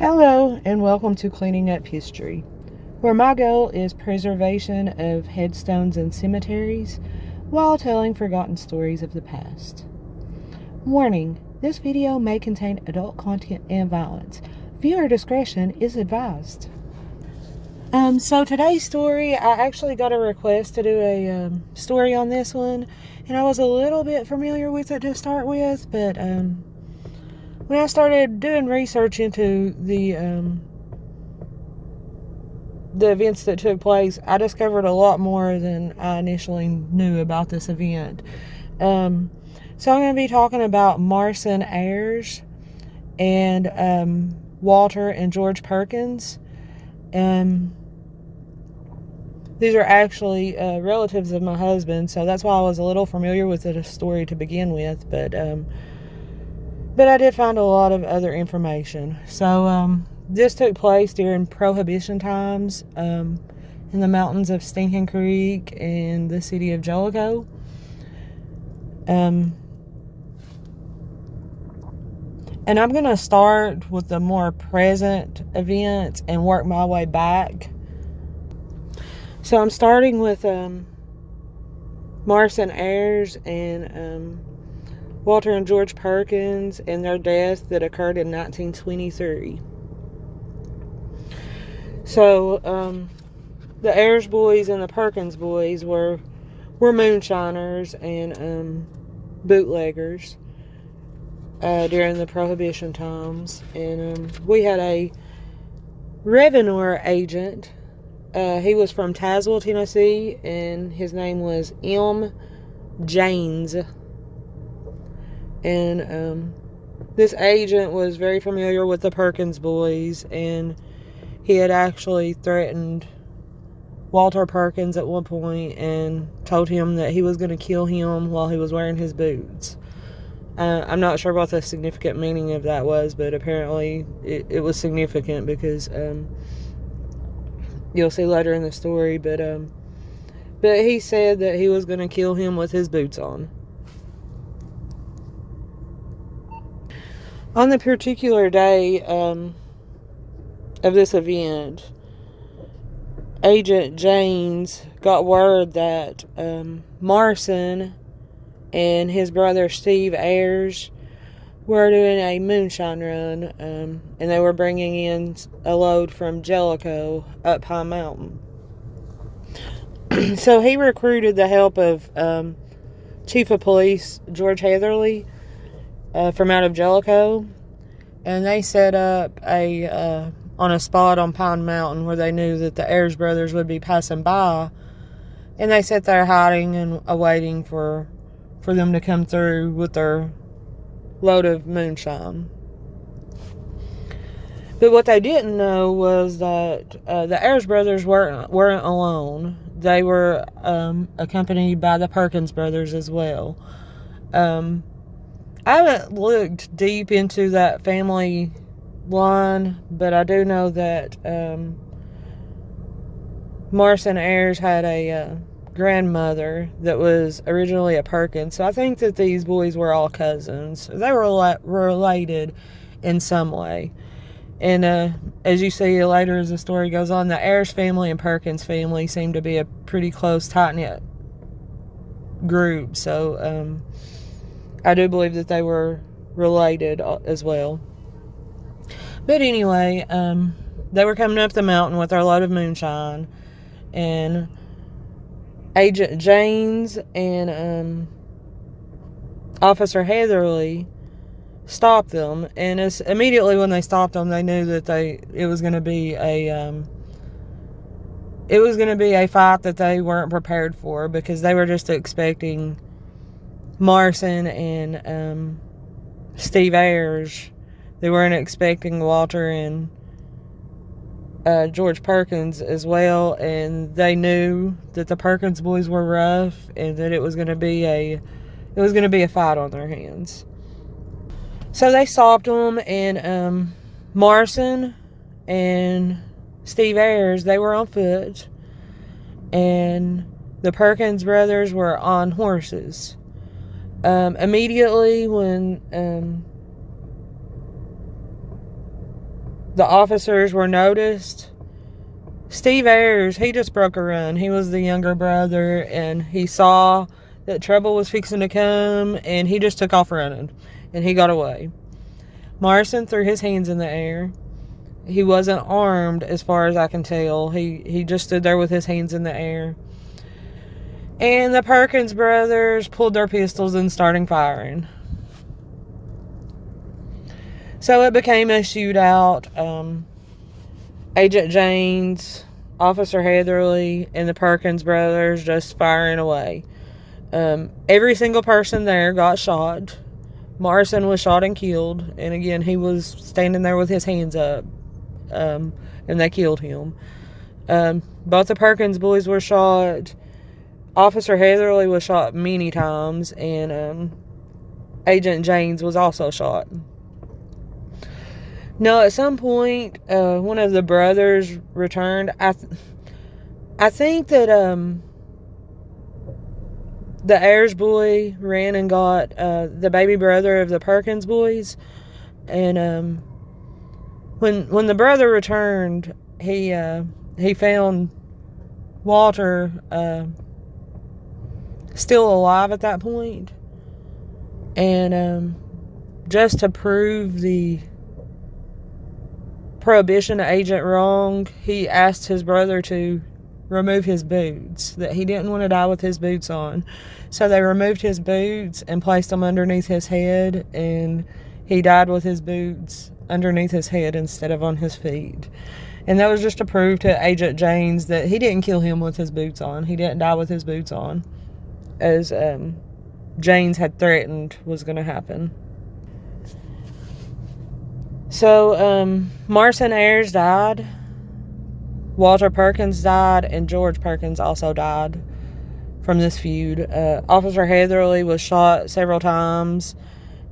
Hello and welcome to Cleaning Up History, where my goal is preservation of headstones and cemeteries while telling forgotten stories of the past. Warning, this video may contain adult content and violence. Viewer discretion is advised. So today's story, I actually got a request to do a story on this one, and I was a little bit familiar with it to start with, but when I started doing research into the events that took place, I discovered a lot more than I initially knew about this event. So I'm going to be talking about Marson Ayers and Walter and George Perkins. These are actually relatives of my husband, so that's why I was a little familiar with the story to begin with, but I did find a lot of other information. So this took place during prohibition times in the mountains of Stinking Creek and the city of Jellico. And I'm going to start with the more present events and work my way back. So I'm starting with Marson Ayers and Walter and George Perkins and their death that occurred in 1923. So the Ayers boys and the Perkins boys were moonshiners and bootleggers during the Prohibition times. And we had a revenue agent. He was from Tazewell, Tennessee, and his name was M. Janes. And this agent was very familiar with the Perkins boys, and he had actually threatened Walter Perkins at one point and told him that he was going to kill him while he was wearing his boots. I'm not sure what the significant meaning of that was, but apparently it was significant because you'll see later in the story. But he said that he was going to kill him with his boots on. On the particular day of this event, Agent Janes got word that Marson and his brother Steve Ayers were doing a moonshine run, and they were bringing in a load from Jellico up Pine Mountain. So he recruited the help of Chief of Police George Heatherly from out of Jellico, and they set up on a spot on Pine Mountain where they knew that the Ayers brothers would be passing by, and they sat there hiding and awaiting for them to come through with their load of moonshine. But what they didn't know was that the Ayers brothers weren't alone. They were accompanied by the Perkins brothers as well. I haven't looked deep into that family line, but I do know that Marson Ayers had a grandmother that was originally a Perkins. So I think that these boys were all cousins. They were related in some way. And as you see later as the story goes on, the Ayers family and Perkins family seem to be a pretty close, tight-knit group. So I do believe that they were related as well. But anyway, they were coming up the mountain with their load of moonshine, and Agent Janes and Officer Heatherly stopped them. And immediately when they stopped them, they knew that it was going to be a fight that they weren't prepared for, because they were just expecting Marson and Steve Ayers. They weren't expecting Walter and George Perkins as well, and they knew that the Perkins boys were rough and that it was going to be a fight on their hands. So they stopped them, and Marson and Steve Ayers, they were on foot, and the Perkins brothers were on horses. Immediately when the officers were noticed. Steve Ayers, he just broke a run. He was the younger brother, and he saw that trouble was fixing to come, and he just took off running, and he got away. Morrison threw his hands in the air. He wasn't armed, as far as I can tell. He just stood there with his hands in the air. And the Perkins brothers pulled their pistols and started firing. So it became a shootout. Agent James, Officer Heatherly, and the Perkins brothers just firing away. Every single person there got shot. Morrison was shot and killed. And again, he was standing there with his hands up. And they killed him. Both the Perkins boys were shot. Officer Heatherly was shot many times. And Agent James was also shot. Now, at some point, one of the brothers returned. I think that the Ayers boy ran and got the baby brother of the Perkins boys. And when the brother returned, he found Walter still alive at that point. And just to prove the prohibition agent wrong, he asked his brother to remove his boots, that he didn't want to die with his boots on. So they removed his boots and placed them underneath his head, and he died with his boots underneath his head instead of on his feet. And that was just to prove to Agent James that he didn't kill him with his boots on. He didn't die with his boots on, as James had threatened was going to happen. So, Marson Ayers died, Walter Perkins died, and George Perkins also died from this feud. Officer Heatherly was shot several times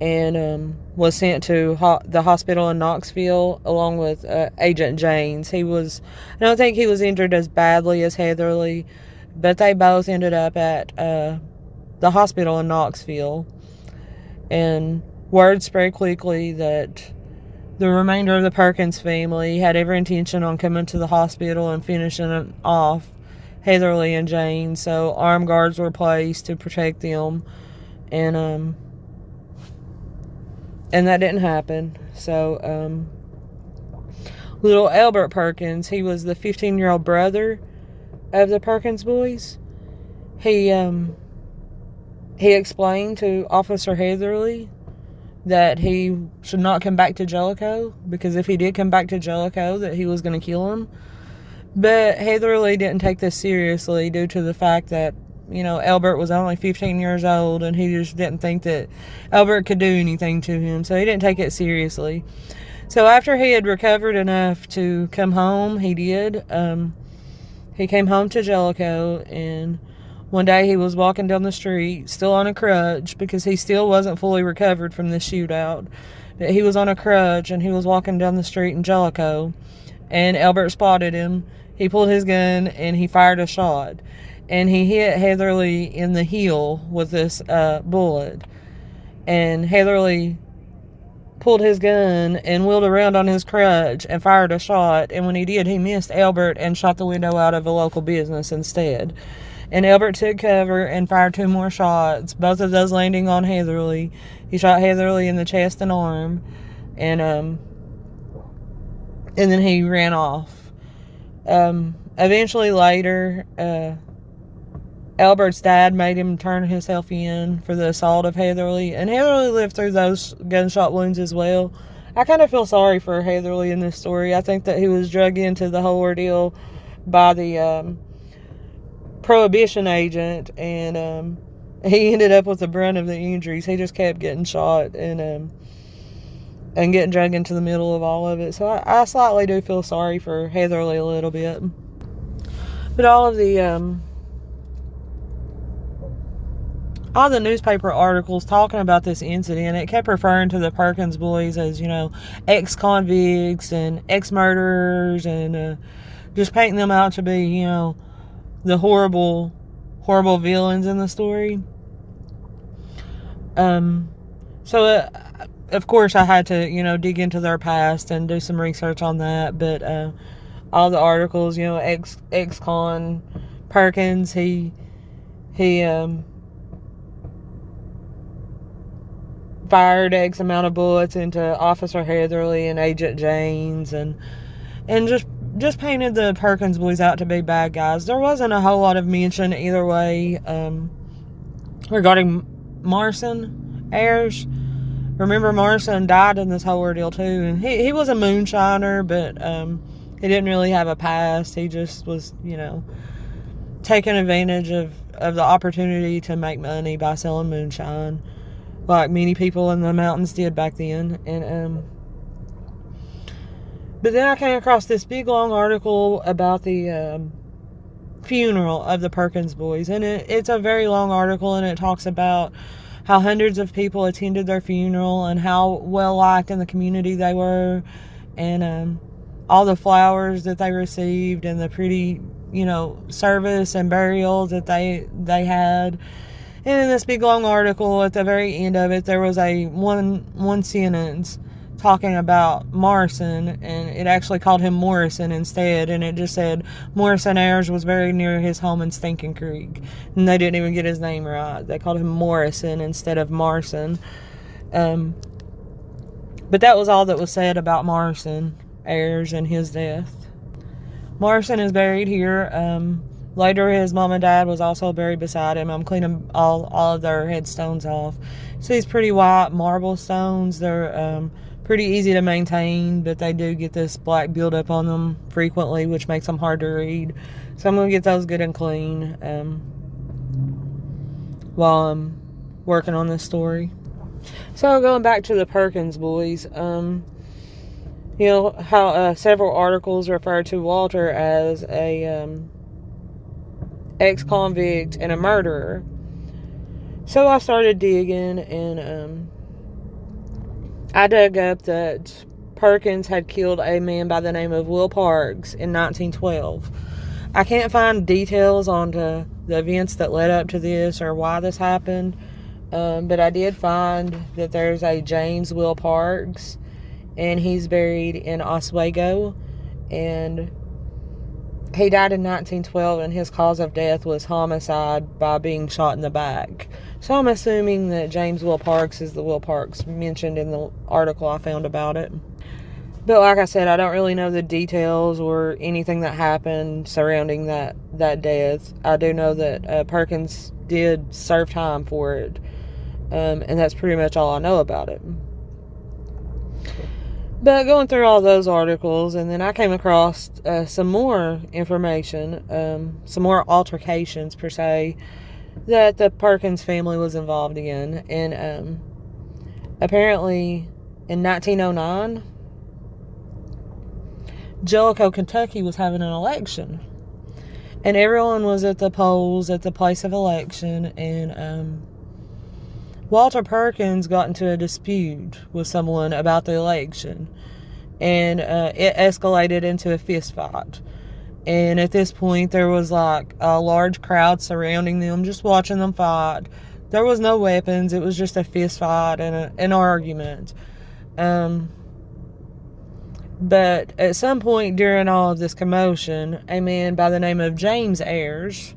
and was sent to the hospital in Knoxville along with Agent James. I don't think he was injured as badly as Heatherly, but they both ended up at the hospital in Knoxville. And word spread quickly that the remainder of the Perkins family had every intention on coming to the hospital and finishing off Heatherly and Jane. So armed guards were placed to protect them, and that didn't happen. So little Albert Perkins, he was the 15-year-old brother of the Perkins boys. He explained to Officer Heatherly that he should not come back to Jellico, because if he did come back to Jellico, that he was going to kill him. But Heatherly didn't take this seriously due to the fact that, Albert was only 15 years old, and he just didn't think that Albert could do anything to him, so he didn't take it seriously. So after he had recovered enough to come home, he did. He came home to Jellico, and one day he was walking down the street, still on a crutch, because he still wasn't fully recovered from this shootout. But he was on a crutch, and he was walking down the street in Jellico, and Albert spotted him. He pulled his gun, and he fired a shot. And he hit Heatherly in the heel with this bullet. And Heatherly pulled his gun and wheeled around on his crutch and fired a shot. And when he did, he missed Albert and shot the window out of a local business instead. And Albert took cover and fired 2 more shots, both of those landing on Heatherly. He shot Heatherly in the chest and arm, and then he ran off. Eventually later, Albert's dad made him turn himself in for the assault of Heatherly, and Heatherly lived through those gunshot wounds as well. I kind of feel sorry for Heatherly in this story. I think that he was drug into the whole ordeal by the prohibition agent, and he ended up with the brunt of the injuries. He just kept getting shot and getting dragged into the middle of all of it. So I slightly do feel sorry for Heatherly a little bit. But all the newspaper articles talking about this incident, it kept referring to the Perkins boys as, ex-convicts and ex-murderers, and just painting them out to be, the horrible villains in the story. So of course, I had to, dig into their past and do some research on that. But all the articles, ex-con Perkins, he fired X amount of bullets into Officer Heatherly and Agent James, and just painted the Perkins boys out to be bad guys. There wasn't a whole lot of mention either way regarding Marson Ayers. Remember, Marson died in this whole ordeal too, and he was a moonshiner, but he didn't really have a past. He just was, taking advantage of the opportunity to make money by selling moonshine, like many people in the mountains did back then. And but then I came across this big long article about the funeral of the Perkins boys, and it's a very long article, and it talks about how hundreds of people attended their funeral and how well liked in the community they were, and all the flowers that they received and the pretty, service and burial that they had. And in this big long article, at the very end of it, there was a one sentence talking about Morrison, and it actually called him Morrison instead, and it just said Morrison Ayers was buried near his home in Stinking Creek, and they didn't even get his name right. They called him Morrison instead of Marson. But that was all that was said about Morrison Ayers and his death. Morrison is buried here. Later, his mom and dad was also buried beside him. I'm cleaning all of their headstones off. So these pretty white marble stones, they're pretty easy to maintain, but they do get this black buildup on them frequently, which makes them hard to read. So I'm going to get those good and clean while I'm working on this story. So going back to the Perkins boys, how several articles refer to Walter as a ex-convict and a murderer. So I started digging, and I dug up that Perkins had killed a man by the name of Will Parks in 1912. I can't find details on the events that led up to this or why this happened, but I did find that there's a James Will Parks, and he's buried in Oswego, and he died in 1912, and his cause of death was homicide by being shot in the back. So I'm assuming that James Will Parks is the Will Parks mentioned in the article I found about it. But like I said, I don't really know the details or anything that happened surrounding that death. I do know that Perkins did serve time for it, and that's pretty much all I know about it. But going through all those articles, and then I came across some more information, some more altercations per se, that the Perkins family was involved in. And apparently in 1909, Jellico, Kentucky was having an election. And everyone was at the polls at the place of election, and Walter Perkins got into a dispute with someone about the election, and it escalated into a fist fight. And at this point, there was like a large crowd surrounding them, just watching them fight. There was no weapons. It was just a fist fight and an argument. But at some point during all of this commotion, a man by the name of James Ayers,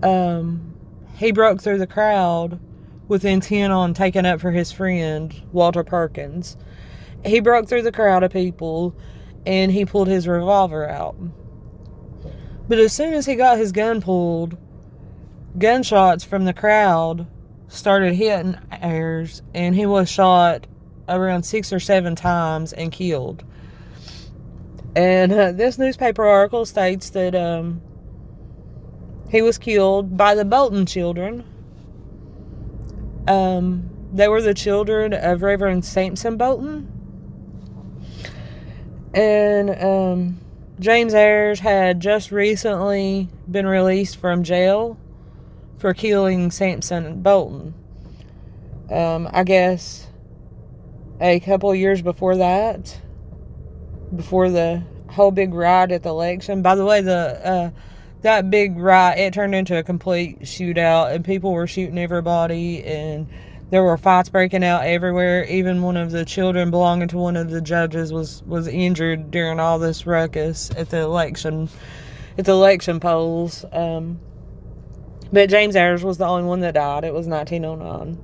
he broke through the crowd with intent on taking up for his friend, Walter Perkins. He broke through the crowd of people, and he pulled his revolver out. But as soon as he got his gun pulled, gunshots from the crowd started hitting Ayers, and he was shot around 6 or 7 times and killed. And this newspaper article states that he was killed by the Bolton children. They were the children of Reverend Sampson Bolton. And James Ayers had just recently been released from jail for killing Sampson Bolton. I guess a couple of years before that, before the whole big riot at the election. By the way, that big riot, it turned into a complete shootout, and people were shooting everybody, and There were fights breaking out everywhere. Even one of the children belonging to one of the judges was injured during all this ruckus at the election polls. But James Ayers was the only one that died. It was 1909.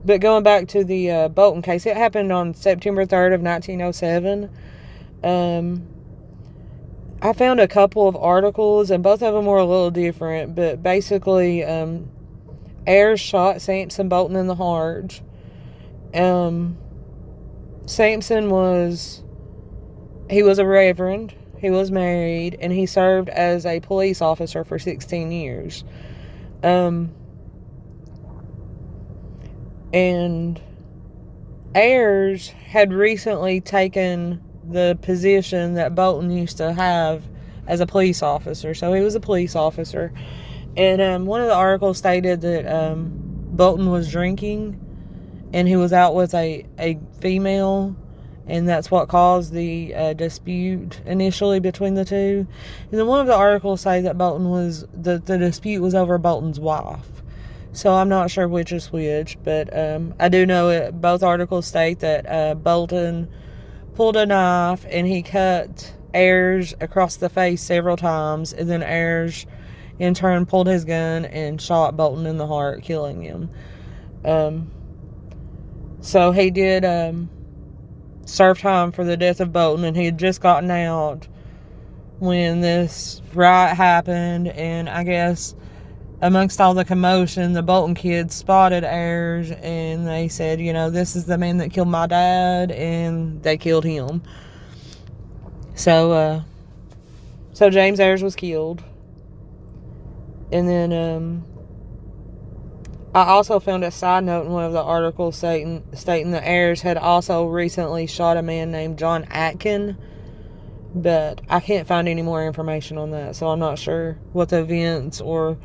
But going back to the Bolton case, it happened on September 3rd of 1907. I found a couple of articles, and both of them were a little different, but basically, Ayers shot Sampson Bolton in the heart. Sampson was a reverend, he was married, and he served as a police officer for 16 years. And Ayers had recently taken the position that Bolton used to have as a police officer. So he was a police officer. And one of the articles stated that Bolton was drinking and he was out with a female, and that's what caused the dispute initially between the two. And then one of the articles say that the dispute was over Bolton's wife. So I'm not sure which is which, but I do know both articles state that Bolton pulled a knife and he cut Ayers across the face several times, and then Ayers in turn pulled his gun and shot Bolton in the heart, killing him. So he did serve time for the death of Bolton, and he had just gotten out when this riot happened. And I guess amongst all the commotion, the Bolton kids spotted Ayers, and they said, this is the man that killed my dad, and they killed him. So James Ayers was killed. And then I also found a side note in one of the articles stating that Ayers had also recently shot a man named John Atkin, but I can't find any more information on that, so I'm not sure what the events or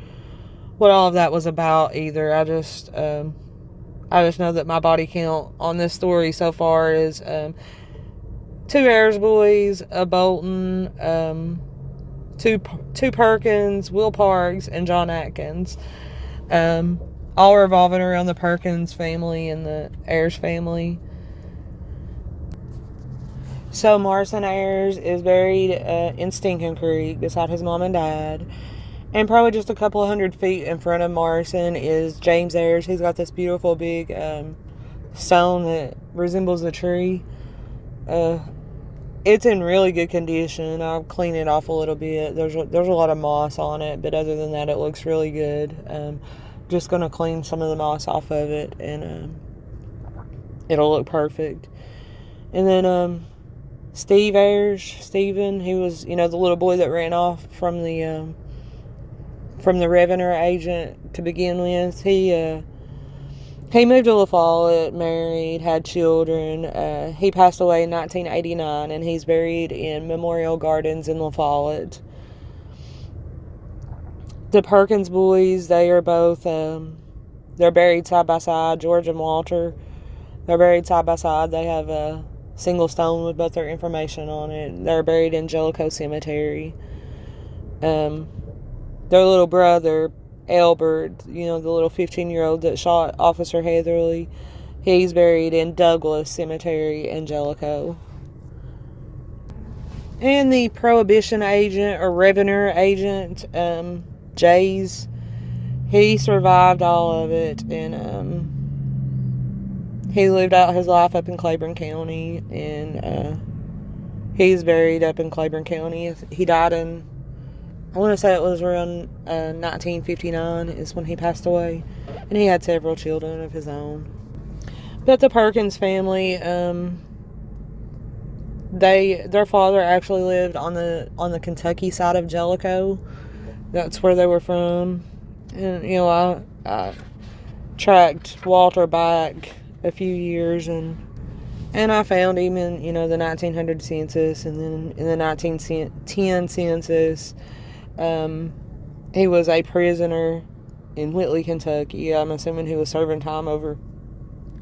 what all of that was about either. I just know that my body count on this story so far is 2 Ayers boys, a Bolton, two Perkins, Will Parks, and John Atkins, all revolving around the Perkins family and the Ayers family. So Marson Ayers is buried in Stinking Creek beside his mom and dad. And probably just a couple of 100 feet in front of Marson is James Ayers. He's got this beautiful big stone that resembles a tree. It's in really good condition. I'll clean it off a little bit. There's a lot of moss on it, but other than that, it looks really good. Just going to clean some of the moss off of it, and it'll look perfect. And then Stephen, he was, the little boy that ran off from the revenue agent to begin with. He moved to La Follette, married, had children. He passed away in 1989, and he's buried in Memorial Gardens in La Follette. The Perkins boys, they are both, they're buried side by side. George and Walter, they're buried side by side. They have a single stone with both their information on it. They're buried in Jellico Cemetery. Their little brother, Albert, the little 15-year-old that shot Officer Heatherly, he's buried in Douglas Cemetery in Jellico. And the prohibition agent or revenue agent, Jays, he survived all of it, and he lived out his life up in Claiborne County, and he's buried up in Claiborne County. He died in, I want to say it was around 1959 is when he passed away, and he had several children of his own. But the Perkins family, their father actually lived on the Kentucky side of Jellico. That's where they were from. And I tracked Walter back a few years, and I found him in the 1900 census, and then in the 1910 census. He was a prisoner in Whitley, Kentucky. I'm assuming he was serving time over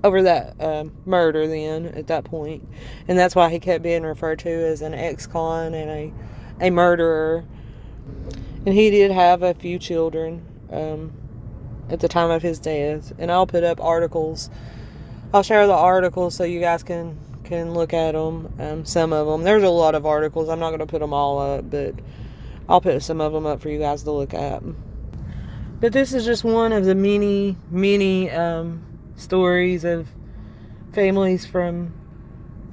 that murder then at that point, and that's why he kept being referred to as an ex-con and a murderer. And he did have a few children, at the time of his death. And I'll put up articles. I'll share the articles so you guys can look at them. Some of them. There's a lot of articles. I'm not going to put them all up, but I'll put some of them up for you guys to look at. But this is just one of the many stories of families from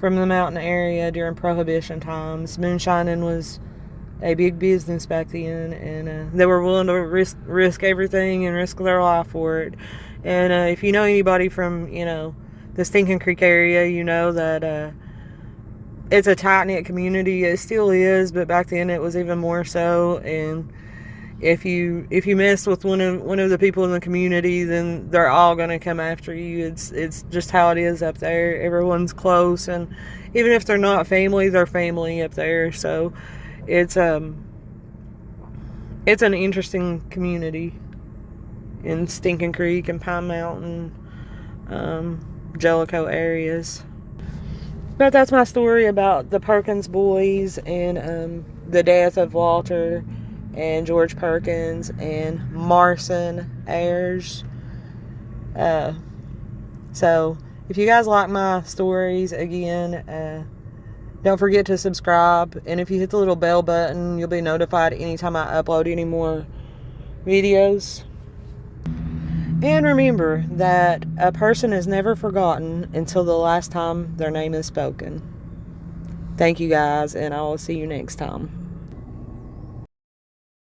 the mountain area during Prohibition times. Moonshining was a big business back then, and they were willing to risk everything and risk their life for it. And if you know anybody from, the Stinking Creek area, you know that it's a tight-knit community. It still is, but back then it was even more so. And if you mess with one of the people in the community, then they're all going to come after you. It's just how it is up there. Everyone's close, and even if they're not family, they're family up there. So it's an interesting community in Stinking Creek and Pine Mountain, Jellico areas. But that's my story about the Perkins boys and the death of Walter and George Perkins and Marson Ayers. So if you guys like my stories, again, don't forget to subscribe. And if you hit the little bell button, you'll be notified anytime I upload any more videos. And remember that a person is never forgotten until the last time their name is spoken. Thank you guys, and I will see you next time.